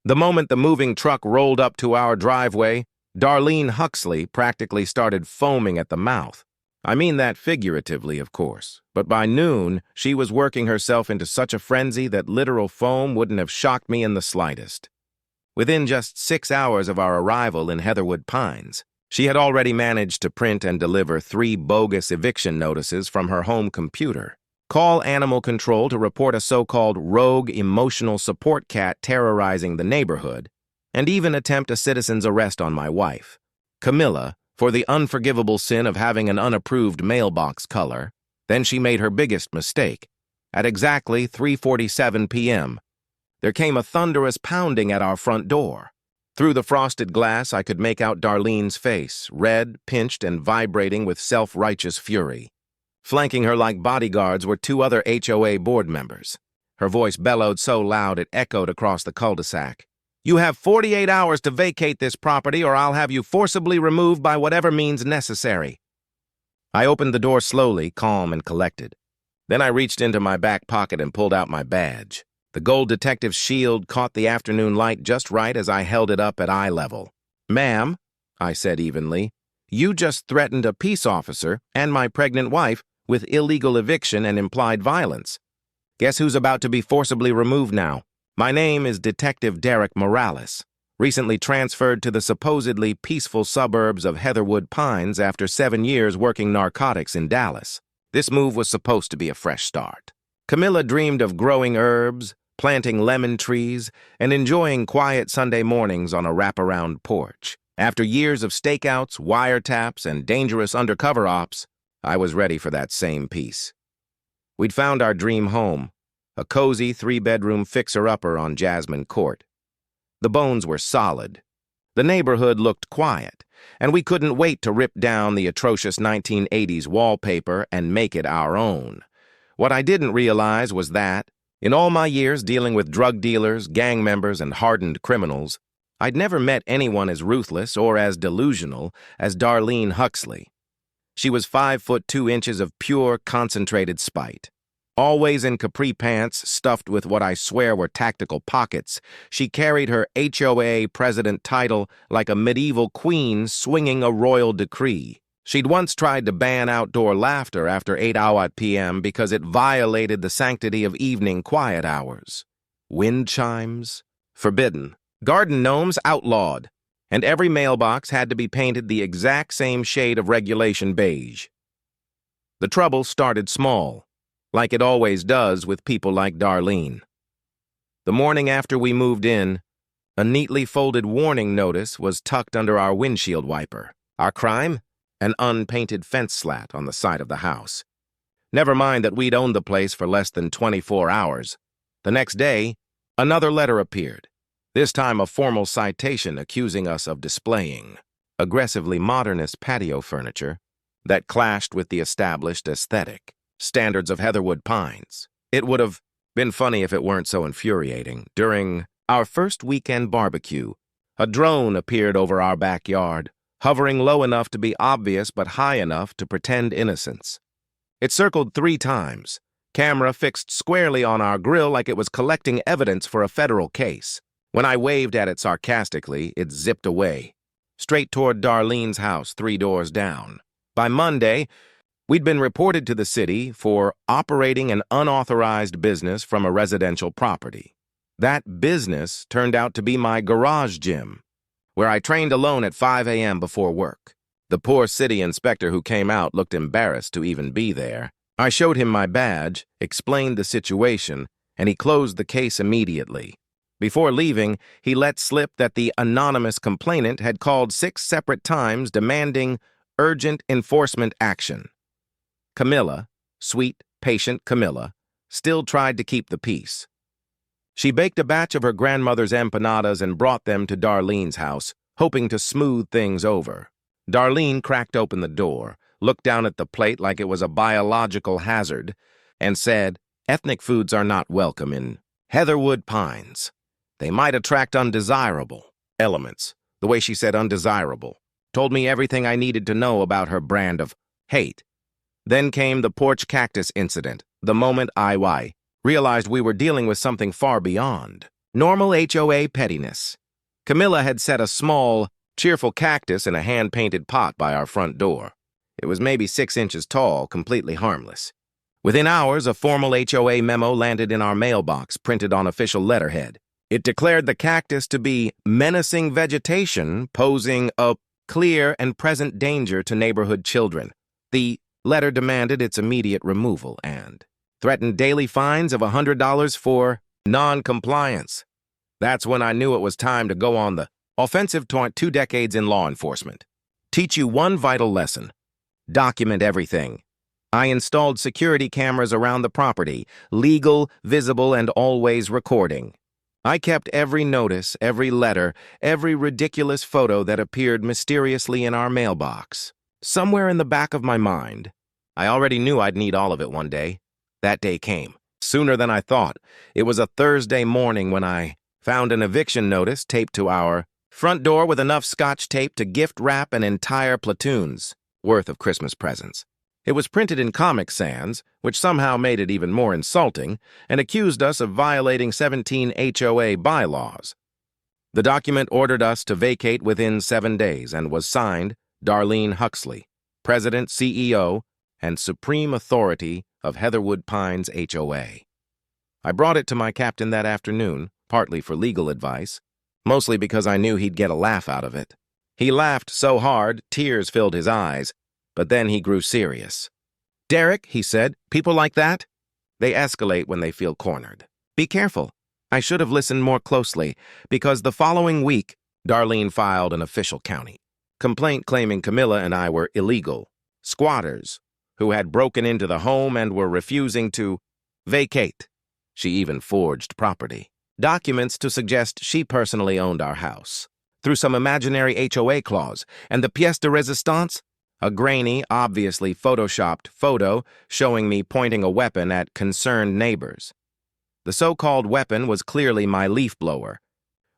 The moment the moving truck rolled up to our driveway, Darlene Huxley practically started foaming at the mouth. I mean that figuratively, of course, but by noon, she was working herself into such a frenzy that literal foam wouldn't have shocked me in the slightest. Within just 6 hours of our arrival in Heatherwood Pines, she had already managed to print and deliver 3 bogus eviction notices from her home computer, call animal control to report a so-called rogue emotional support cat terrorizing the neighborhood, and even attempt a citizen's arrest on my wife, Camilla, for the unforgivable sin of having an unapproved mailbox color. Then she made her biggest mistake. At exactly 3:47 p.m., there came a thunderous pounding at our front door. Through the frosted glass, I could make out Darlene's face, red, pinched, and vibrating with self-righteous fury. Flanking her like bodyguards were 2 other HOA board members. Her voice bellowed so loud it echoed across the cul-de-sac. "You have 48 hours to vacate this property, or I'll have you forcibly removed by whatever means necessary." I opened the door slowly, calm and collected. Then I reached into my back pocket and pulled out my badge. The gold detective's shield caught the afternoon light just right as I held it up at eye level. "Ma'am," I said evenly, "you just threatened a peace officer and my pregnant wife with illegal eviction and implied violence. Guess who's about to be forcibly removed now? My name is Detective Derek Morales, recently transferred to the supposedly peaceful suburbs of Heatherwood Pines after 7 years working narcotics in Dallas. This move was supposed to be a fresh start." Camilla dreamed of growing herbs, planting lemon trees, and enjoying quiet Sunday mornings on a wraparound porch. After years of stakeouts, wiretaps, and dangerous undercover ops, I was ready for that same peace. We'd found our dream home, a cozy 3-bedroom fixer-upper on Jasmine Court. The bones were solid. The neighborhood looked quiet, and we couldn't wait to rip down the atrocious 1980s wallpaper and make it our own. What I didn't realize was that, in all my years dealing with drug dealers, gang members, and hardened criminals, I'd never met anyone as ruthless or as delusional as Darlene Huxley. She was 5'2" of pure, concentrated spite. Always in capri pants stuffed with what I swear were tactical pockets, she carried her HOA president title like a medieval queen swinging a royal decree. She'd once tried to ban outdoor laughter after 8 p.m. because it violated the sanctity of evening quiet hours. Wind chimes? Forbidden. Garden gnomes? Outlawed. And every mailbox had to be painted the exact same shade of regulation beige. The trouble started small, like it always does with people like Darlene. The morning after we moved in, a neatly folded warning notice was tucked under our windshield wiper. Our crime? An unpainted fence slat on the side of the house. Never mind that we'd owned the place for less than 24 hours. The next day, another letter appeared, this time a formal citation accusing us of displaying aggressively modernist patio furniture that clashed with the established aesthetic standards of Heatherwood Pines. It would have been funny if it weren't so infuriating. During our first weekend barbecue, a drone appeared over our backyard, hovering low enough to be obvious but high enough to pretend innocence. It circled 3 times, camera fixed squarely on our grill like it was collecting evidence for a federal case. When I waved at it sarcastically, it zipped away, straight toward Darlene's house 3 doors down. By Monday, we'd been reported to the city for operating an unauthorized business from a residential property. That business turned out to be my garage gym, where I trained alone at 5 a.m. before work. The poor city inspector who came out looked embarrassed to even be there. I showed him my badge, explained the situation, and he closed the case immediately. Before leaving, he let slip that the anonymous complainant had called 6 separate times demanding urgent enforcement action. Camilla, sweet, patient Camilla, still tried to keep the peace. She baked a batch of her grandmother's empanadas and brought them to Darlene's house, hoping to smooth things over. Darlene cracked open the door, looked down at the plate like it was a biological hazard, and said, "Ethnic foods are not welcome in Heatherwood Pines. They might attract undesirable elements." The way she said undesirable told me everything I needed to know about her brand of hate. Then came the porch cactus incident, the moment I realized we were dealing with something far beyond Normal HOA pettiness. Camilla had set a small, cheerful cactus in a hand-painted pot by our front door. It was maybe 6 inches tall, completely harmless. Within hours, a formal HOA memo landed in our mailbox, printed on official letterhead. It declared the cactus to be menacing vegetation, posing a clear and present danger to neighborhood children. The letter demanded its immediate removal and threatened daily fines of $100 for non-compliance. That's when I knew it was time to go on the offensive toward 2 decades in law enforcement. Teach you one vital lesson. Document everything. I installed security cameras around the property, legal, visible, and always recording. I kept every notice, every letter, every ridiculous photo that appeared mysteriously in our mailbox. Somewhere in the back of my mind, I already knew I'd need all of it one day. That day came. Sooner than I thought. It was a Thursday morning when I found an eviction notice taped to our front door with enough scotch tape to gift wrap an entire platoon's worth of Christmas presents. It was printed in Comic Sans, which somehow made it even more insulting, and accused us of violating 17 HOA bylaws. The document ordered us to vacate within 7 days and was signed Darlene Huxley, President, CEO, and Supreme Authority of Heatherwood Pines HOA. I brought it to my captain that afternoon, partly for legal advice, mostly because I knew he'd get a laugh out of it. He laughed so hard, tears filled his eyes, but then he grew serious. "Derek," he said, "people like that? They escalate when they feel cornered. Be careful." I should have listened more closely, because the following week, Darlene filed an official county complaint claiming Camilla and I were illegal squatters who had broken into the home and were refusing to vacate. She even forged property documents to suggest she personally owned our house, through some imaginary HOA clause, and the pièce de résistance? A grainy, obviously photoshopped photo showing me pointing a weapon at concerned neighbors. The so-called weapon was clearly my leaf blower,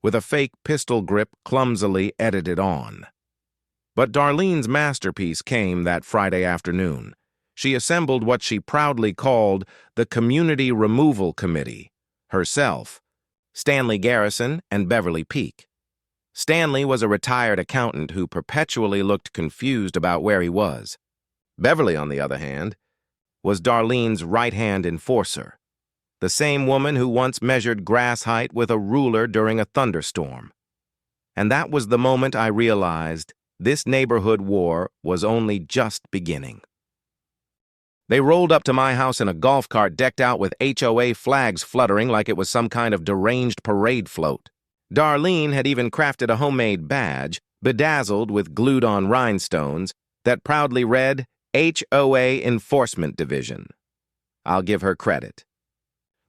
with a fake pistol grip clumsily edited on. But Darlene's masterpiece came that Friday afternoon. She assembled what she proudly called the Community Removal Committee, herself, Stanley Garrison, and Beverly Peak. Stanley was a retired accountant who perpetually looked confused about where he was. Beverly, on the other hand, was Darlene's right-hand enforcer, the same woman who once measured grass height with a ruler during a thunderstorm. And that was the moment I realized this neighborhood war was only just beginning. They rolled up to my house in a golf cart decked out with HOA flags fluttering like it was some kind of deranged parade float. Darlene had even crafted a homemade badge, bedazzled with glued-on rhinestones, that proudly read, HOA Enforcement Division. I'll give her credit.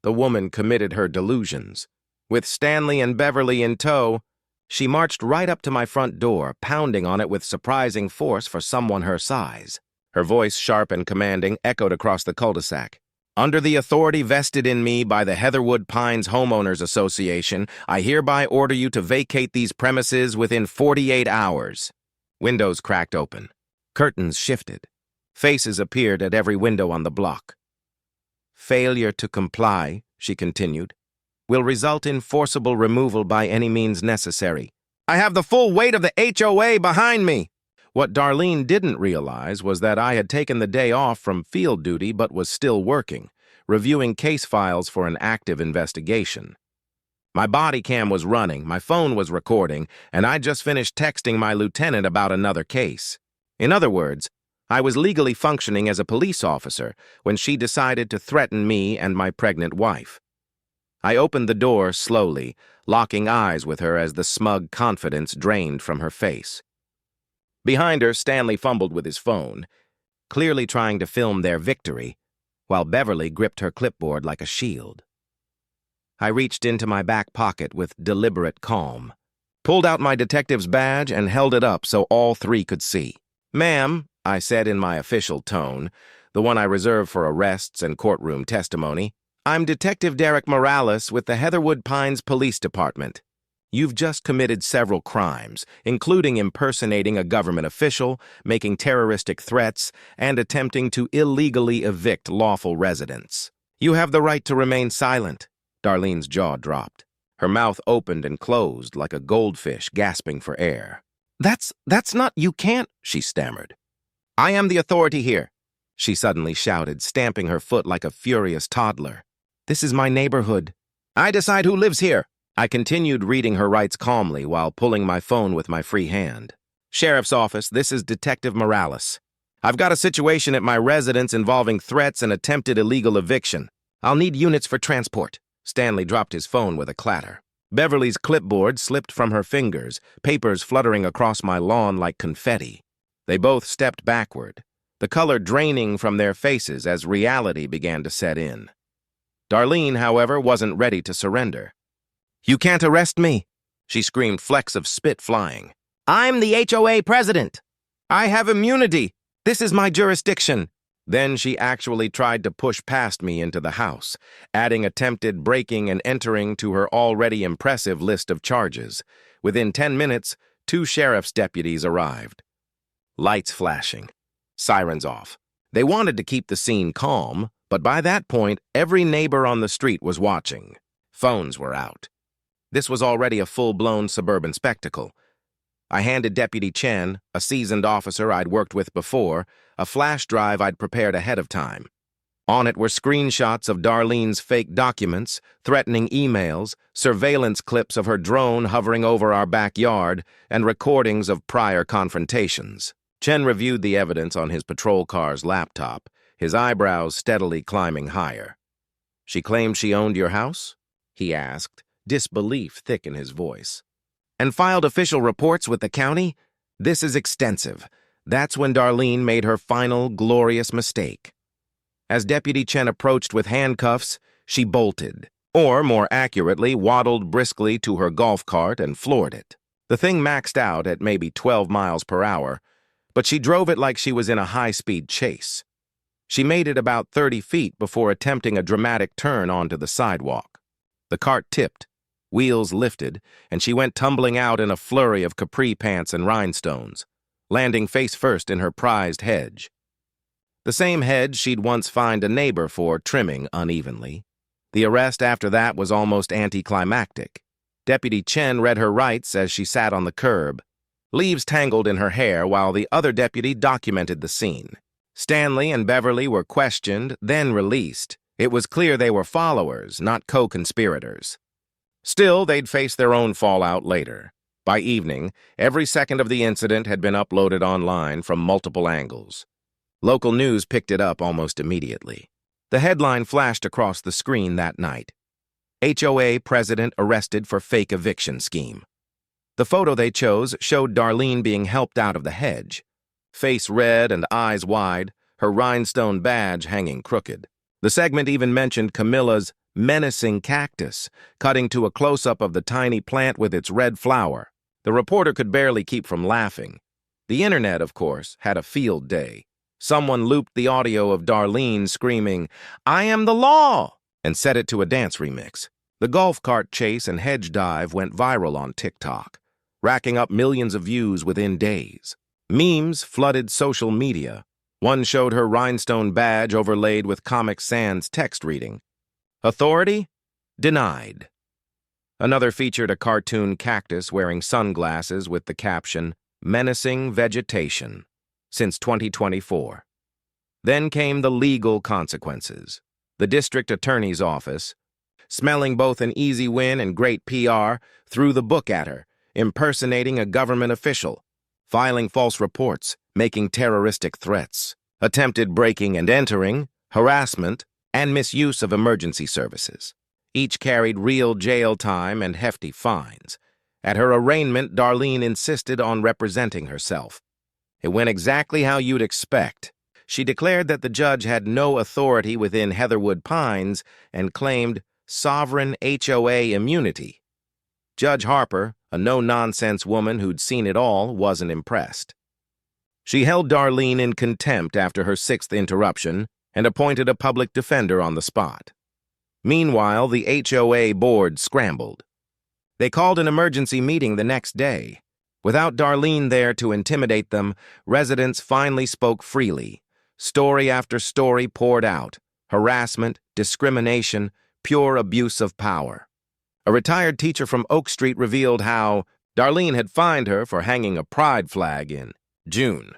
The woman committed her delusions. With Stanley and Beverly in tow, she marched right up to my front door, pounding on it with surprising force for someone her size. Her voice, sharp and commanding, echoed across the cul-de-sac. "Under the authority vested in me by the Heatherwood Pines Homeowners Association, I hereby order you to vacate these premises within 48 hours. Windows cracked open. Curtains shifted. Faces appeared at every window on the block. "Failure to comply," she continued, "will result in forcible removal by any means necessary. I have the full weight of the HOA behind me." What Darlene didn't realize was that I had taken the day off from field duty but was still working, reviewing case files for an active investigation. My body cam was running, my phone was recording, and I'd just finished texting my lieutenant about another case. In other words, I was legally functioning as a police officer when she decided to threaten me and my pregnant wife. I opened the door slowly, locking eyes with her as the smug confidence drained from her face. Behind her, Stanley fumbled with his phone, clearly trying to film their victory, while Beverly gripped her clipboard like a shield. I reached into my back pocket with deliberate calm, pulled out my detective's badge, and held it up so all three could see. "Ma'am," I said in my official tone, the one I reserve for arrests and courtroom testimony, "I'm Detective Derek Morales with the Heatherwood Pines Police Department. You've just committed several crimes, including impersonating a government official, making terroristic threats, and attempting to illegally evict lawful residents. You have the right to remain silent." Darlene's jaw dropped. Her mouth opened and closed like a goldfish gasping for air. That's not, you can't, she stammered. I am the authority here, she suddenly shouted, stamping her foot like a furious toddler. This is my neighborhood. I decide who lives here. I continued reading her rights calmly while pulling my phone with my free hand. Sheriff's office, this is Detective Morales. I've got a situation at my residence involving threats and attempted illegal eviction. I'll need units for transport. Stanley dropped his phone with a clatter. Beverly's clipboard slipped from her fingers, papers fluttering across my lawn like confetti. They both stepped backward, the color draining from their faces as reality began to set in. Darlene, however, wasn't ready to surrender. You can't arrest me, she screamed, flecks of spit flying. I'm the HOA president. I have immunity. This is my jurisdiction. Then she actually tried to push past me into the house, adding attempted breaking and entering to her already impressive list of charges. Within 10 minutes, 2 sheriff's deputies arrived. Lights flashing, sirens off. They wanted to keep the scene calm, but by that point, every neighbor on the street was watching. Phones were out. This was already a full-blown suburban spectacle. I handed Deputy Chen, a seasoned officer I'd worked with before, a flash drive I'd prepared ahead of time. On it were screenshots of Darlene's fake documents, threatening emails, surveillance clips of her drone hovering over our backyard, and recordings of prior confrontations. Chen reviewed the evidence on his patrol car's laptop, his eyebrows steadily climbing higher. She claimed she owned your house? He asked, disbelief thick in his voice. And filed official reports with the county? This is extensive. That's when Darlene made her final, glorious mistake. As Deputy Chen approached with handcuffs, she bolted, or more accurately, waddled briskly to her golf cart and floored it. The thing maxed out at maybe 12 miles per hour, but she drove it like she was in a high-speed chase. She made it about 30 feet before attempting a dramatic turn onto the sidewalk. The cart tipped, wheels lifted, and she went tumbling out in a flurry of capri pants and rhinestones, landing face first in her prized hedge. The same hedge she'd once fined a neighbor for trimming unevenly. The arrest after that was almost anticlimactic. Deputy Chen read her rights as she sat on the curb. Leaves tangled in her hair while the other deputy documented the scene. Stanley and Beverly were questioned, then released. It was clear they were followers, not co-conspirators. Still, they'd face their own fallout later. By evening, every second of the incident had been uploaded online from multiple angles. Local news picked it up almost immediately. The headline flashed across the screen that night. HOA president arrested for fake eviction scheme. The photo they chose showed Darlene being helped out of the hedge. Face red and eyes wide, her rhinestone badge hanging crooked. The segment even mentioned Camilla's menacing cactus, cutting to a close-up of the tiny plant with its red flower. The reporter could barely keep from laughing. The internet, of course, had a field day. Someone looped the audio of Darlene screaming, "I am the law!" and set it to a dance remix. The golf cart chase and hedge dive went viral on TikTok, racking up millions of views within days. Memes flooded social media. One showed her rhinestone badge overlaid with Comic Sans text reading, "Authority? Denied." Another featured a cartoon cactus wearing sunglasses with the caption, "Menacing vegetation. Since 2024. Then came the legal consequences. The district attorney's office, smelling both an easy win and great PR, threw the book at her, impersonating a government official, filing false reports, making terroristic threats, attempted breaking and entering, harassment, and misuse of emergency services. Each carried real jail time and hefty fines. At her arraignment, Darlene insisted on representing herself. It went exactly how you'd expect. She declared that the judge had no authority within Heatherwood Pines and claimed sovereign HOA immunity. Judge Harper, a no-nonsense woman who'd seen it all, wasn't impressed. She held Darlene in contempt after her 6th interruption and appointed a public defender on the spot. Meanwhile, the HOA board scrambled. They called an emergency meeting the next day. Without Darlene there to intimidate them, residents finally spoke freely. Story after story poured out. Harassment, discrimination, pure abuse of power. A retired teacher from Oak Street revealed how Darlene had fined her for hanging a pride flag in June.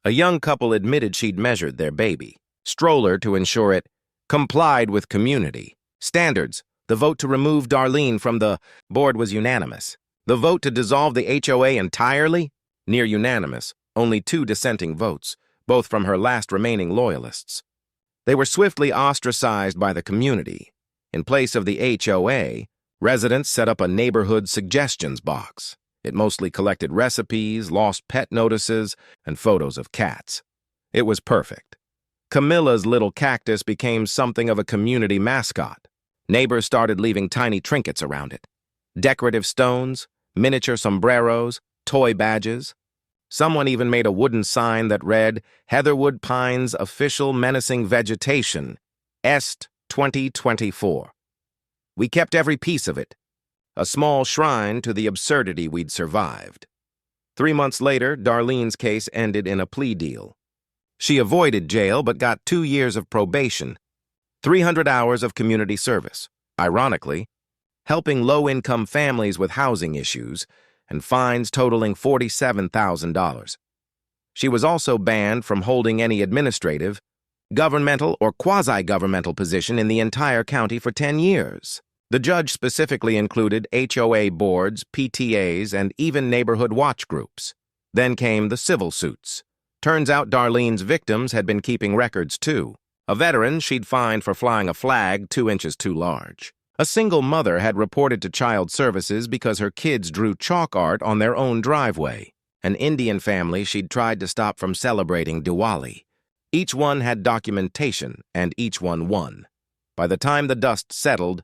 A young couple admitted she'd measured their baby stroller to ensure it complied with community standards. The vote to remove Darlene from the board was unanimous. The vote to dissolve the HOA entirely? Near unanimous, only 2 dissenting votes, both from her last remaining loyalists. They were swiftly ostracized by the community. In place of the HOA, residents set up a neighborhood suggestions box. It mostly collected recipes, lost pet notices, and photos of cats. It was perfect. Camilla's little cactus became something of a community mascot. Neighbors started leaving tiny trinkets around it. Decorative stones, miniature sombreros, toy badges. Someone even made a wooden sign that read, Heatherwood Pines Official Menacing Vegetation, Est 2024. We kept every piece of it, a small shrine to the absurdity we'd survived. 3 months later, Darlene's case ended in a plea deal. She avoided jail but got 2 years of probation, 300 hours of community service, ironically, helping low-income families with housing issues, and fines totaling $47,000. She was also banned from holding any administrative, governmental, or quasi-governmental position in the entire county for 10 years. The judge specifically included HOA boards, PTAs, and even neighborhood watch groups. Then came the civil suits. Turns out Darlene's victims had been keeping records too. A veteran she'd fined for flying a flag 2 inches too large. A single mother had reported to Child Services because her kids drew chalk art on their own driveway. An Indian family she'd tried to stop from celebrating Diwali. Each one had documentation, and each one won. By the time the dust settled,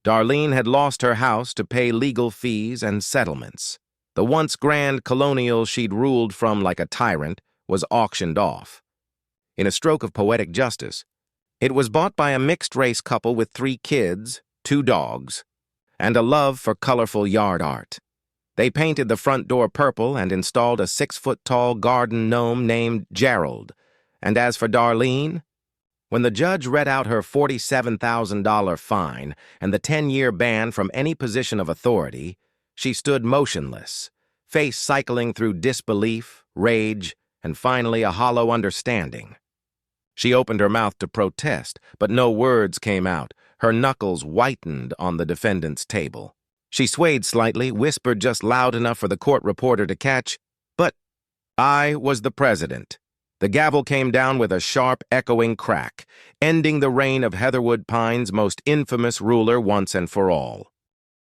Darlene had lost her house to pay legal fees and settlements. The once grand colonial she'd ruled from like a tyrant was auctioned off. In a stroke of poetic justice, it was bought by a mixed-race couple with 3 kids, 2 dogs, and a love for colorful yard art. They painted the front door purple and installed a 6-foot-tall garden gnome named Gerald. And as for Darlene, when the judge read out her $47,000 fine and the 10-year ban from any position of authority, she stood motionless, face cycling through disbelief, rage, and finally a hollow understanding. She opened her mouth to protest, but no words came out. Her knuckles whitened on the defendant's table. She swayed slightly, whispered just loud enough for the court reporter to catch, "But I was the president." The gavel came down with a sharp, echoing crack, ending the reign of Heatherwood Pine's most infamous ruler once and for all.